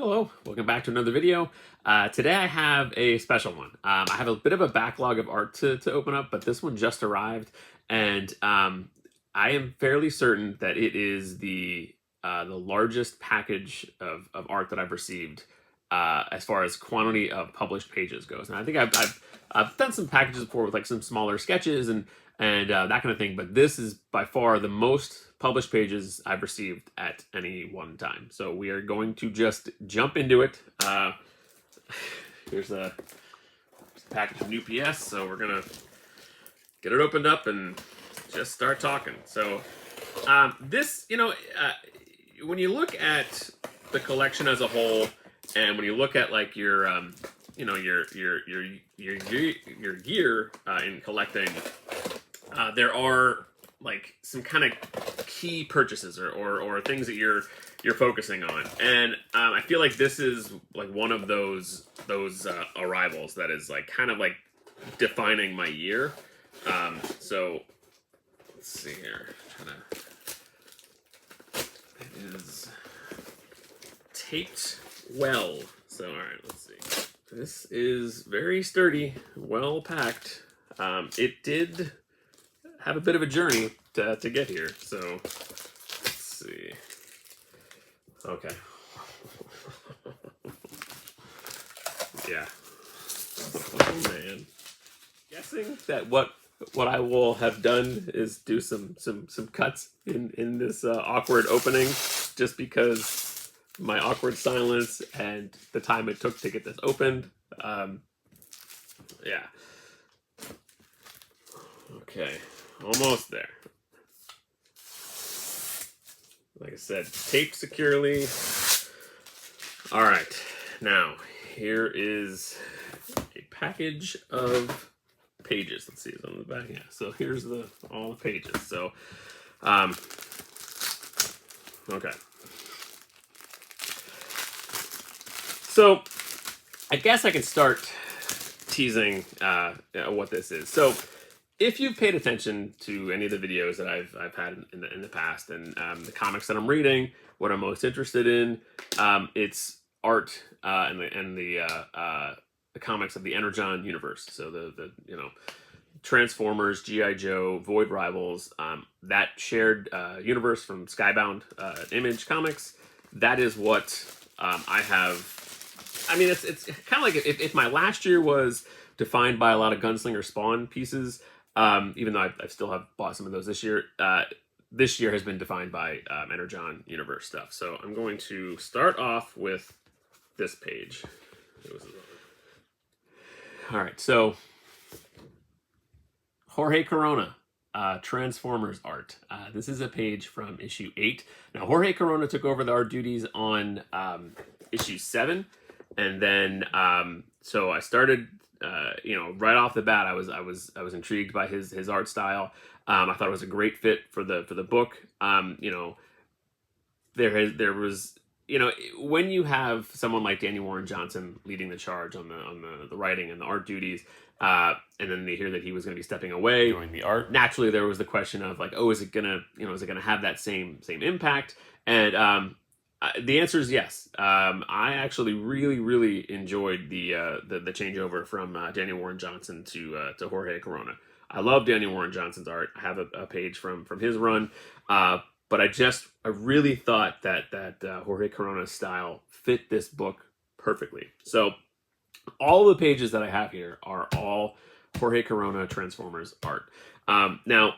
Hello, welcome back to another video. Today I have a special one. I have a bit of a backlog of art to open up, but this one just arrived, and I am fairly certain that it is the largest package of art that I've received as far as quantity of published pages goes. And I think I've done some packages before with like some smaller sketches and that kind of thing, but this is by far the most published pages I've received at any one time. So we are going to just jump into it. Here's a package from UPS, so we're gonna get it opened up and just start talking. So this, when you look at the collection as a whole, and when you look at like your gear in collecting, there are like some kind of key purchases or things that you're focusing on, and I feel like this is like one of those arrivals that is like kind of like defining my year. So let's see here. It is taped well. So all right, let's see. This is very sturdy, well packed. It did have a bit of a journey to get here, so let's see. Okay. Yeah. Oh man. Guessing that what I will have done is do some cuts in this awkward opening, just because my awkward silence and the time it took to get this opened. Yeah. Okay. Almost there. Like I said, taped securely. All right, now here is a package of pages. Let's see, it's on the back. Yeah, so here's all the pages. So, okay. So, I guess I can start teasing what this is. So, if you've paid attention to any of the videos that I've had in the past, and the comics that I'm reading, what I'm most interested in, it's art and the comics of the Energon universe. So the Transformers, G.I. Joe, Void Rivals, that shared universe from Skybound Image Comics. That is what I have. I mean, it's kind of like if my last year was defined by a lot of Gunslinger Spawn pieces. Even though I still have bought some of those this year has been defined by Energon Universe stuff. So I'm going to start off with this page. All right, so Jorge Corona, Transformers art. This is a page from issue 8. Now, Jorge Corona took over the art duties on issue 7, and then so I started. Right off the bat, I was intrigued by his art style. I thought it was a great fit for the book. There was when you have someone like Daniel Warren Johnson leading the charge on the writing and the art duties, and then they hear that he was going to be stepping away doing the art. Naturally, there was the question of like, oh, is it gonna have that same impact? And the answer is yes. I actually really enjoyed the changeover from Daniel Warren Johnson to Jorge Corona. I love Daniel Warren Johnson's art. I have a page from his run, but I really thought that Jorge Corona's style fit this book perfectly. So all the pages that I have here are all Jorge Corona Transformers art. Now,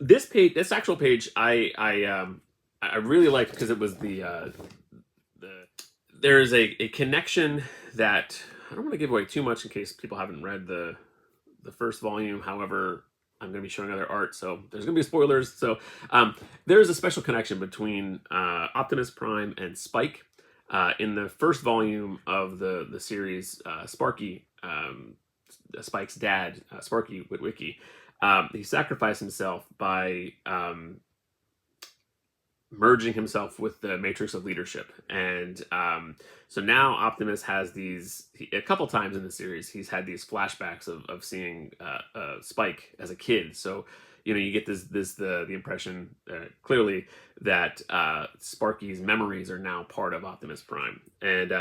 this actual page, I really liked because it was there's a connection that I don't want to give away too much in case people haven't read the first volume. However, I'm going to be showing other art, so there's going to be spoilers. So there's a special connection between Optimus Prime and Spike. In the first volume of the series, Sparky, Spike's dad, Sparky Witwicky, he sacrificed himself by merging himself with the matrix of leadership. And so now Optimus has a couple times in the series, he's had these flashbacks of seeing Spike as a kid. So you get the impression clearly that Sparky's memories are now part of Optimus Prime, and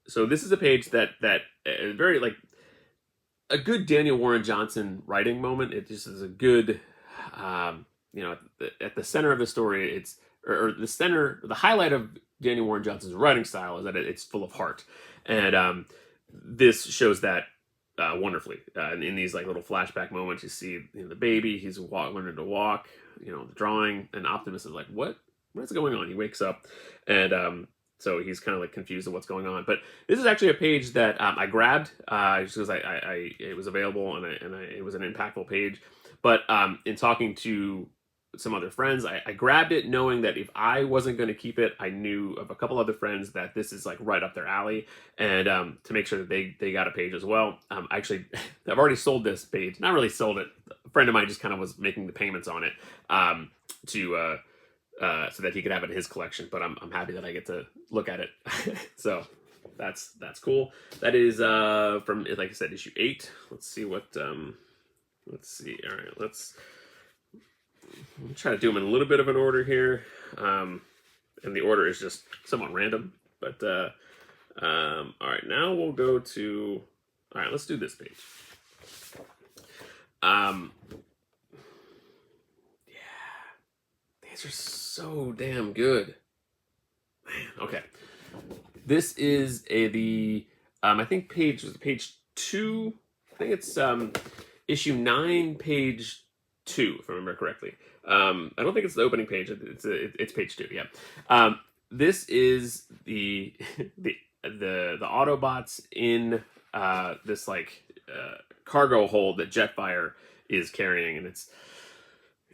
so this is a page that very like a good Daniel Warren Johnson writing moment. It just is a good, at the center of the story, or the center, the highlight of Daniel Warren Johnson's writing style is that it's full of heart, and this shows that wonderfully. In these like little flashback moments, you see the baby, he's learning to walk, the drawing, and Optimus is like, what's going on? He wakes up, and so he's kind of like confused at what's going on. But this is actually a page that I grabbed just because it was available and it was an impactful page. But in talking to some other friends, I grabbed it knowing that if I wasn't going to keep it, I knew of a couple other friends that this is like right up their alley, and to make sure that they got a page as well. Actually, I've already sold this page. Not really sold it. A friend of mine just kind of was making the payments on it so that he could have it in his collection. But I'm happy that I get to look at it. So that's cool. That is from, like I said, issue 8. Let's see what let's see. All right, let's try to do them in a little bit of an order here. And the order is just somewhat random. But all right, now we'll go to, all right, let's do this page. These are so damn good. Man, okay. This is I think page 2. I think it's issue 9, page 2, if I remember correctly. I don't think it's the opening page. It's page 2. Yeah. This is the Autobots in this like cargo hold that Jetfire is carrying, and it's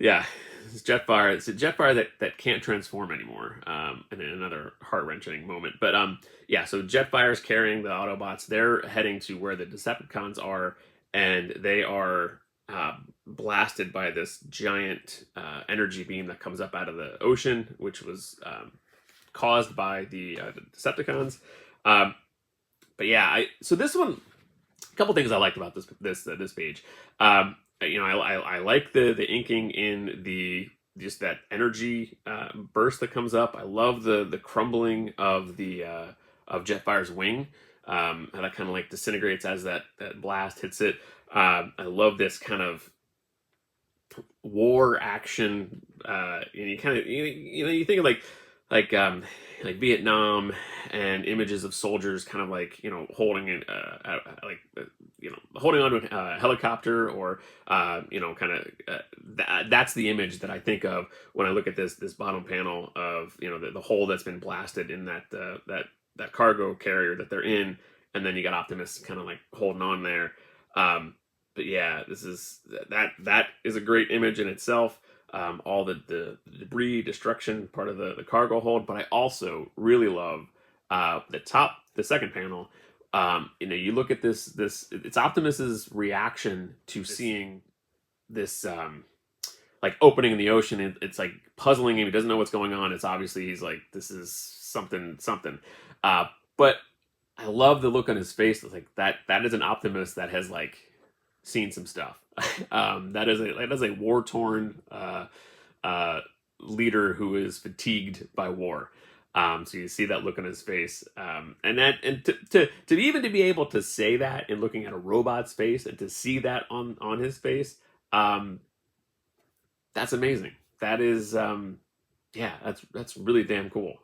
Jetfire. It's a Jetfire that can't transform anymore. And another heart-wrenching moment. But so Jetfire's carrying the Autobots. They're heading to where the Decepticons are, and they are blasted by this giant energy beam that comes up out of the ocean, which was caused by the Decepticons. So this one, a couple things I liked about this page. I like the inking in just that energy burst that comes up. I love the crumbling of of Jetfire's wing, how that kind of like disintegrates as that blast hits it. I love this kind of war action. And you kind of you think of like Vietnam and images of soldiers kind of like holding it holding onto a helicopter, or that's the image that I think of when I look at this bottom panel of the hole that's been blasted in that cargo carrier that they're in, and then you got Optimus kind of like holding on there. But yeah, that is a great image in itself. All the debris destruction part of the cargo hold, but I also really love the second panel. You look at this it's Optimus's reaction to seeing this like opening in the ocean. It's like puzzling him. He doesn't know what's going on. It's obviously he's like, this is something. But I love the look on his face. It's like that is an Optimus that has like seen some stuff. That is a war-torn leader who is fatigued by war. So you see that look on his face, and to be able to say that in looking at a robot's face, and to see that on his face, that's amazing. That is that's really damn cool.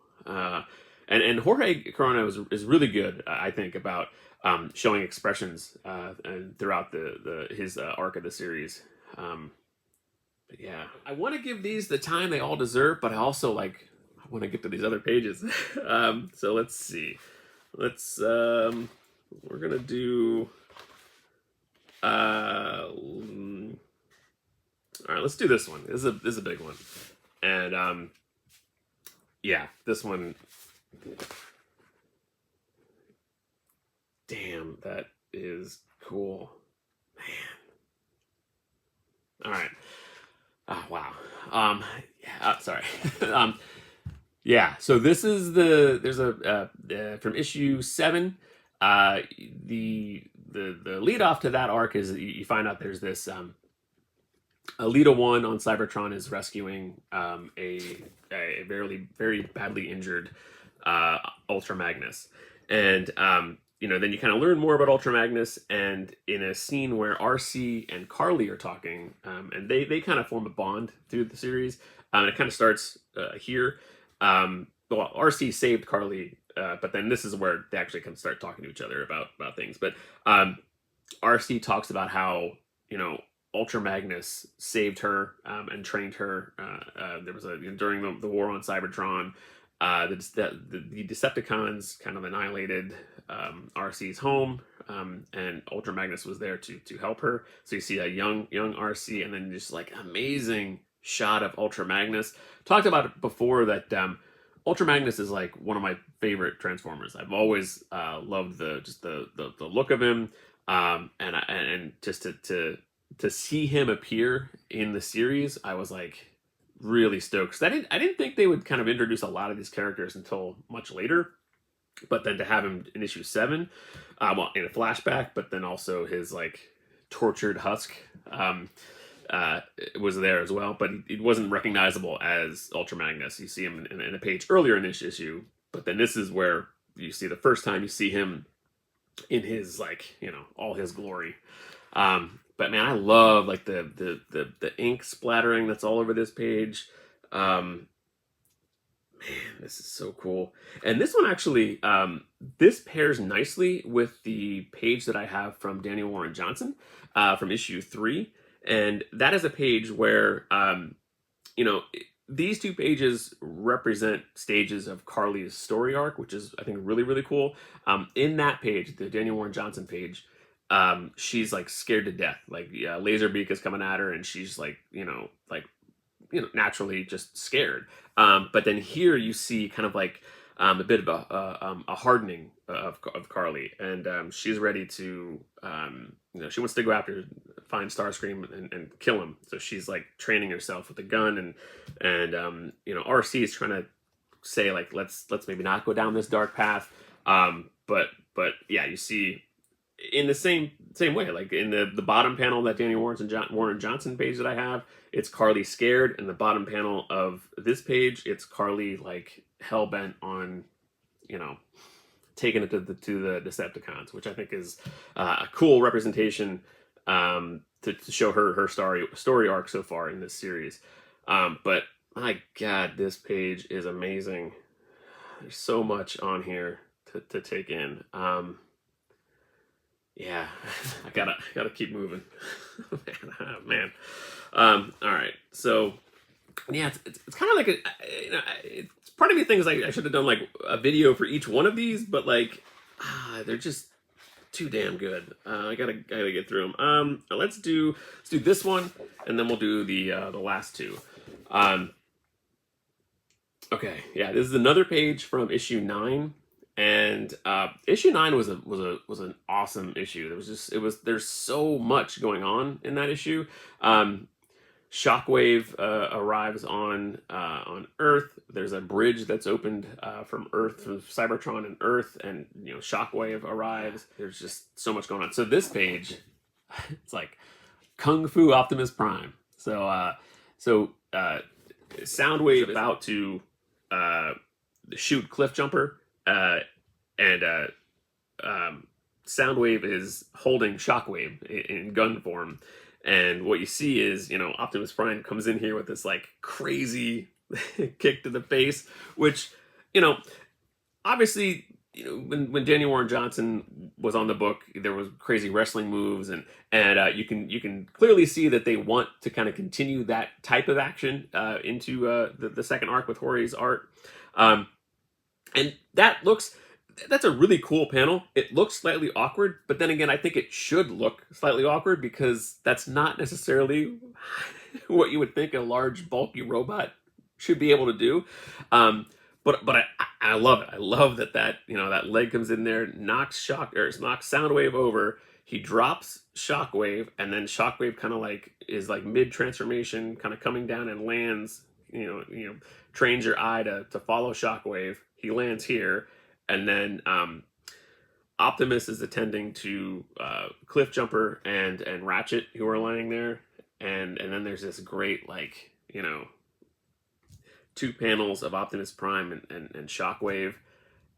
And Jorge Corona is really good, I think, about showing expressions and throughout his arc of the series. But yeah, I want to give these the time they all deserve, but I also I want to get to these other pages. So let's see. We're gonna do. All right, let's do this one. This is a big one, and this one. Damn, that is cool, man. All right. Oh, wow. Sorry. So this is there's from issue 7. The lead off to that arc is that you find out there's this Alita 1 on Cybertron is rescuing a very badly injured Ultra Magnus. And, then you kind of learn more about Ultra Magnus, and in a scene where RC and Carly are talking, and they kind of form a bond through the series. It kind of starts here. Well, RC saved Carly, but then this is where they actually can start talking to each other about things. But RC talks about how, Ultra Magnus saved her and trained her. There was during the war on Cybertron, the Decepticons kind of annihilated RC's home, and Ultra Magnus was there to help her. So you see a young RC, and then just like amazing shot of Ultra Magnus. Talked about it before that Ultra Magnus is like one of my favorite Transformers. I've always loved the look of him, and just to see him appear in the series, I was like really stoked. 'Cause I didn't think they would kind of introduce a lot of these characters until much later. But then to have him in issue 7, well, in a flashback, but then also his like tortured husk was there as well. But it wasn't recognizable as Ultra Magnus. You see him in a page earlier in this issue, but then this is where you see the first time you see him in his like all his glory. But man, I love like the ink splattering that's all over this page. Man, this is so cool. And this one actually, this pairs nicely with the page that I have from Daniel Warren Johnson from issue 3. And that is a page where, these two pages represent stages of Carly's story arc, which is, I think, really, really cool. In that page, the Daniel Warren Johnson page, she's like scared to death. Like, Laserbeak is coming at her, and she's like, naturally just scared. But then here you see kind of like a bit of a hardening of Carly, and she's ready to, she wants to go after, find Starscream and kill him. So she's like training herself with a gun, and RC is trying to say like, let's maybe not go down this dark path. But yeah, you see in the same way, like in the bottom panel, that Danny Warren Johnson page that I have, it's Carly scared. In the bottom panel of this page, it's Carly like hell-bent on, taking it to the Decepticons, which I think is a cool representation to show her story arc so far in this series. But my God, this page is amazing. There's so much on here to take in. Yeah, I gotta keep moving. Man. All right. So yeah, it's kind of like it's part of me thinks like I should have done like a video for each one of these, but like they're just too damn good. I gotta get through them. Let's do this one, and then we'll do the last two. Okay, yeah, this is another page from issue 9. And issue 9 was an awesome issue. There's so much going on in that issue. Shockwave arrives on Earth. There's a bridge that's opened from Cybertron and Earth, and Shockwave arrives. There's just so much going on. So this page, it's like Kung Fu Optimus Prime. So Soundwave about to shoot Cliffjumper. And Soundwave is holding Shockwave in gun form, and what you see is Optimus Prime comes in here with this like crazy kick to the face, which obviously when Daniel Warren Johnson was on the book, there was crazy wrestling moves, and you can clearly see that they want to kind of continue that type of action into the second arc with Jorge's art. And that's a really cool panel. It looks slightly awkward, but then again, I think it should look slightly awkward because that's not necessarily what you would think a large, bulky robot should be able to do. But I love it. I love that that leg comes in there, knocks Soundwave over. He drops Shockwave, and then Shockwave kind of like is like mid transformation, kind of coming down and lands. Trains your eye to follow Shockwave. He lands here, and then Optimus is attending to Cliffjumper and Ratchet, who are lying there, and then there's this great, like, you know, 2 panels of Optimus Prime and Shockwave,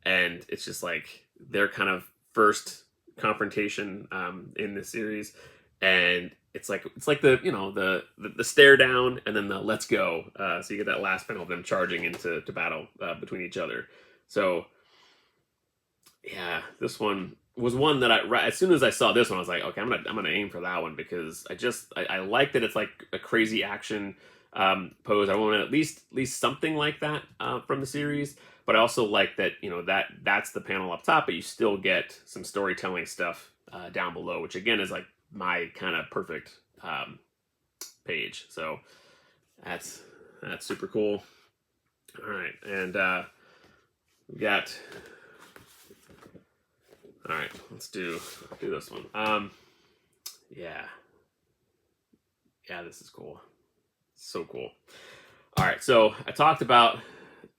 and it's just like their kind of first confrontation in this series, and it's like the, you know, the stare down and then the let's go. So you get that last panel of them charging into battle between each other. So yeah, this one was one that as soon as I saw this one, I was like, okay, I'm gonna aim for that one, because I like that it's like a crazy action pose. I want at least something like that from the series, but I also like that, you know, that's the panel up top, but you still get some storytelling stuff down below, which again is like my kind of perfect page. So that's super cool. All right, and we got. All right, let's do this one. Yeah, this is cool. So cool. All right, so I talked about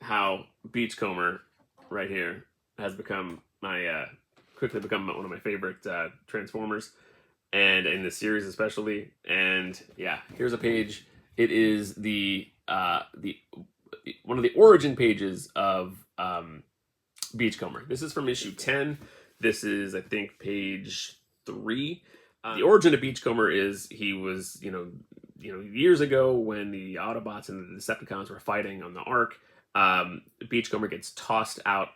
how Beachcomber right here has become quickly become one of my favorite Transformers, and in this series especially. And yeah, here's a page. It is the one of the origin pages of Beachcomber. This is from issue 10. This is, I think, page 3. The origin of Beachcomber is he was, you know, years ago when the Autobots and the Decepticons were fighting on the Ark, Beachcomber gets tossed out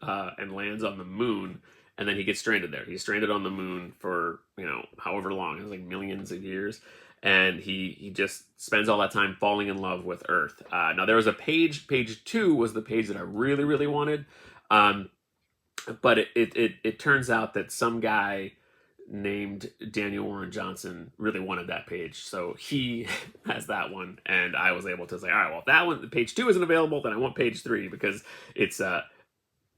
and lands on the moon, and then he gets stranded there. He's stranded on the moon for, you know, however long, it's like millions of years, and he just spends all that time falling in love with Earth. Now there was a page 2 was the page that I really, really wanted. But it turns out that some guy named Daniel Warren Johnson really wanted that page, so he has that one, and I was able to say, all right, well, if that one, page 2 isn't available, then I want page 3, because it's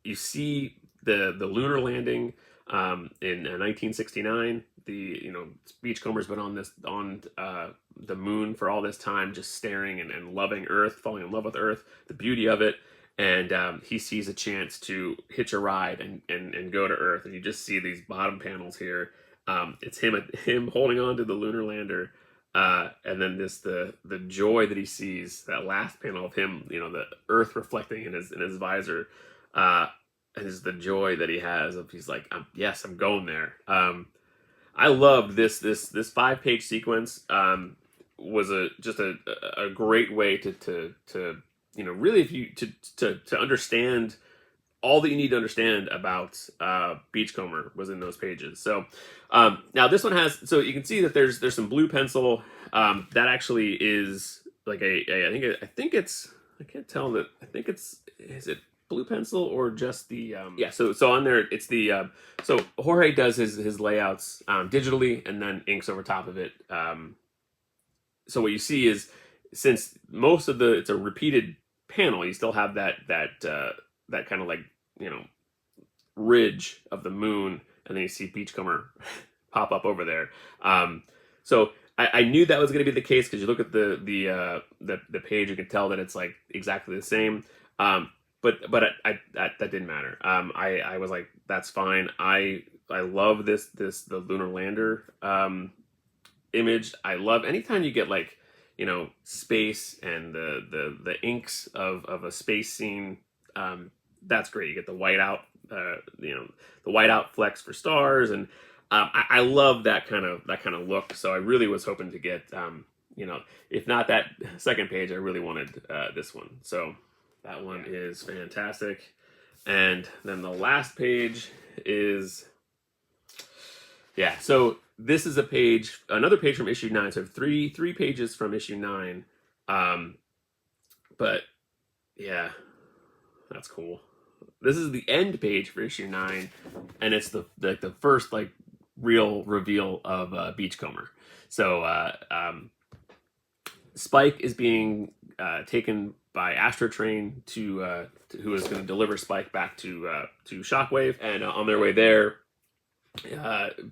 you see the lunar landing in 1969. The, you know, Beachcomber's been on the moon for all this time, just staring and loving Earth, falling in love with Earth, the beauty of it. And he sees a chance to hitch a ride and go to Earth. And you just see these bottom panels here. It's him holding on to the lunar lander. And then the joy that he sees, that last panel of him, you know, the Earth reflecting in his visor. And is the joy that he has of, he's like, yes, I'm going there. I loved this 5-page sequence. Was just a great way to you know, really, if you to understand all that you need to understand about Beachcomber was in those pages. So now this one has, so you can see that there's some blue pencil that actually is like I think it's, I can't tell that, I think it's, is it blue pencil or just the yeah, so on there it's the so Jorge does his layouts digitally and then inks over top of it. So what you see is, since most of it's a repeated panel, you still have that kind of, like, you know, ridge of the moon, and then you see Beachcomber pop up over there. So I knew that was going to be the case, because you look at the page, you can tell that it's like exactly the same. But that didn't matter. I was like, that's fine. I love the lunar lander image. I love anytime you get, like, you know, space and the inks of a space scene. That's great. You get the whiteout, you know, the whiteout flecks for stars, and I love that kind of look. So I really was hoping to get, you know, if not that second page, I really wanted this one. So that one is fantastic. And then the last page is, yeah, so this is another page from issue 9. So 3 pages from issue 9. But yeah, that's cool. This is the end page for issue 9, and it's the first, like, real reveal of Beachcomber. So Spike is being taken by Astrotrain to who is going to deliver Spike back to Shockwave, and on their way there,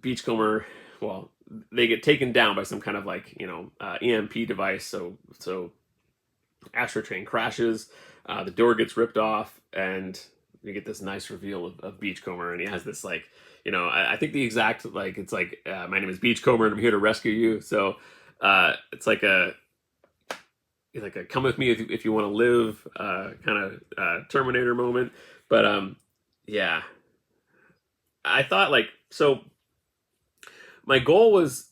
Beachcomber, well, they get taken down by some kind of, like, you know, EMP device. So Astrotrain crashes, the door gets ripped off, and you get this nice reveal of Beachcomber, and he has this, like, you know, I think the exact, like, it's like, my name is Beachcomber and I'm here to rescue you. So It's like a come with me if you want to live kind of Terminator moment. But yeah, I thought like so. My goal was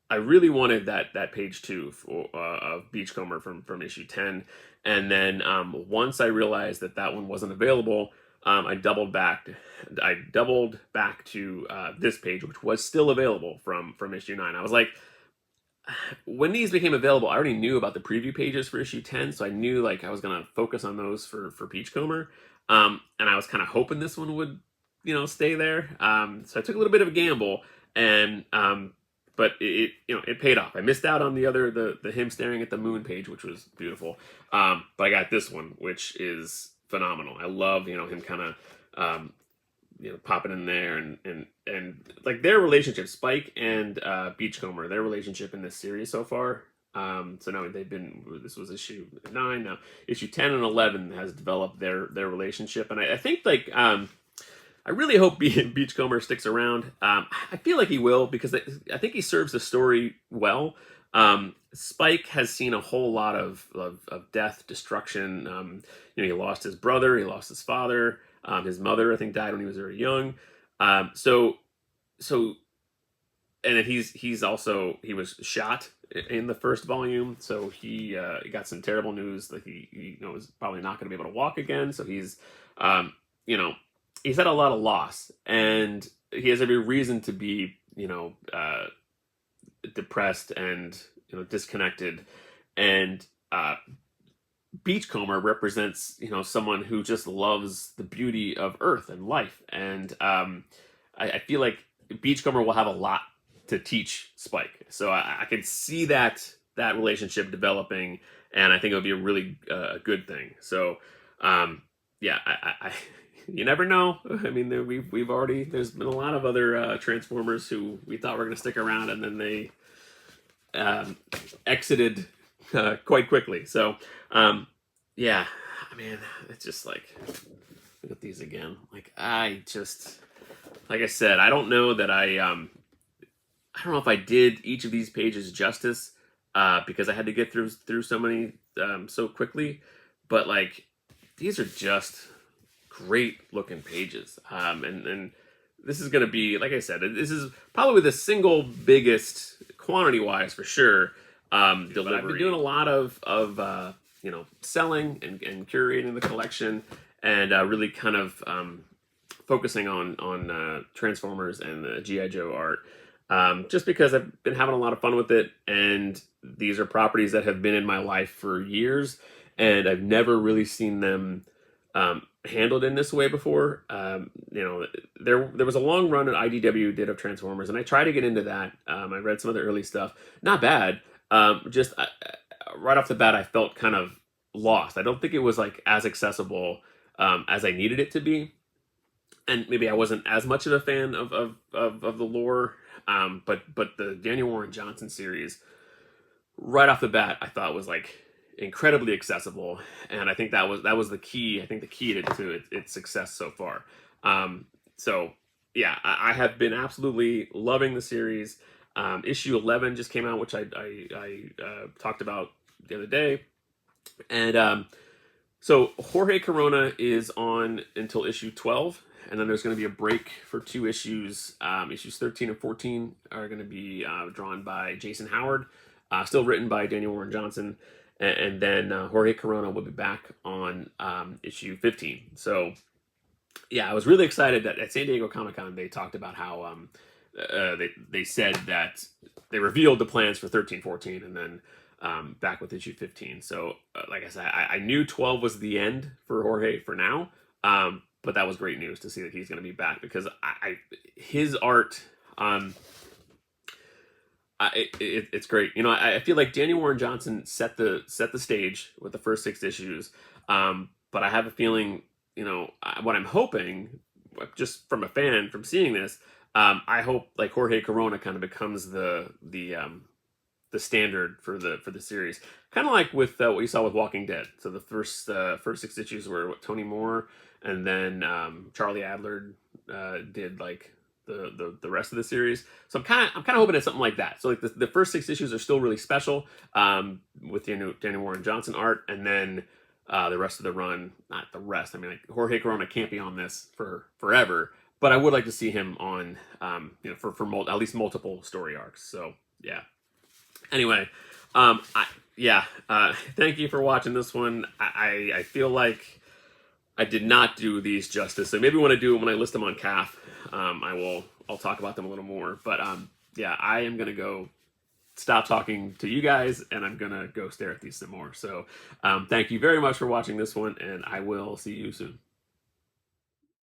I really wanted that page two for, of Beachcomber from issue 10, and then once I realized that one wasn't available, I doubled back to this page, which was still available from issue 9. I was like, when these became available, I already knew about the preview pages for issue 10, so I knew like I was gonna focus on those for Beachcomber, and I was kind of hoping this one would stay there. So I took a little bit of a gamble, and but it paid off. I missed out on the him staring at the moon page, which was beautiful, but I got this one, which is phenomenal. I love him kind of popping in there, and like their relationship, Spike and Beachcomber, their relationship in this series so far. So now this was issue 9. Now issue 10 and 11 has developed their relationship, and I think like I really hope Beachcomber sticks around. I feel like he will, because I think he serves the story well. Spike has seen a whole lot of death, destruction. He lost his brother, he lost his father, his mother I think died when he was very young. So and then he was shot in the first volume, so he got some terrible news that he is probably not going to be able to walk again. So he's he's had a lot of loss, and he has every reason to be depressed and disconnected. And Beachcomber represents someone who just loves the beauty of Earth and life, and I feel like Beachcomber will have a lot to teach Spike. So I can see that relationship developing, and I think it would be a really good thing. So yeah, I you never know. I mean, there's been a lot of other Transformers who we thought were going to stick around, and then they exited quite quickly. So yeah, I mean, it's just like, look at these again. Like I said, I don't know that I don't know if I did each of these pages justice because I had to get through so many so quickly, but like these are just great looking pages, and this is going to be, like I said, this is probably the single biggest quantity wise for sure delivery. But I've been doing a lot of selling and curating the collection, and really kind of focusing on Transformers and the G.I. Joe art, just because I've been having a lot of fun with it, and these are properties that have been in my life for years, and I've never really seen them handled in this way before. There was a long run that IDW did of Transformers, and I tried to get into that. I read some of the early stuff, not bad. Just right off the bat, I felt kind of lost. I don't think it was like as accessible as I needed it to be, and maybe I wasn't as much of a fan of the lore. But the Daniel Warren Johnson series, right off the bat, I thought was like incredibly accessible, and I think that was the key. I think the key to its success so far. So yeah, I have been absolutely loving the series. Issue 11 just came out, which I talked about the other day, and so Jorge Corona is on until issue 12, and then there's going to be a break for 2 issues. Issues 13 and 14 are going to be drawn by Jason Howard, still written by Daniel Warren Johnson, and then Jorge Corona will be back on issue 15. So yeah, I was really excited that at San Diego Comic-Con they talked about how they said that they revealed the plans for 13, 14, and then back with issue 15. So like I said, I knew 12 was the end for Jorge for now, but that was great news to see that he's going to be back, because his art, it's great. I feel like Daniel Warren Johnson set the stage with the first 6 issues, but I have a feeling, what I'm hoping, just from a fan, from seeing this, I hope like Jorge Corona kind of becomes the standard for the series, kind of like with what you saw with Walking Dead. So the first 6 issues were Tony Moore, and then Charlie Adler did like the rest of the series. So I'm kind of hoping it's something like that. So like the first 6 issues are still really special, with Daniel Warren Johnson art, and then the rest of the run, not the rest. I mean, like Jorge Corona can't be on this for forever, but I would like to see him on, for at least multiple story arcs. So yeah. Anyway, thank you for watching this one. I feel like I did not do these justice. So maybe when I do it, when I list them on CAF, I'll talk about them a little more. But yeah, I am gonna go stop talking to you guys, and I'm gonna go stare at these some more. So thank you very much for watching this one, and I will see you soon.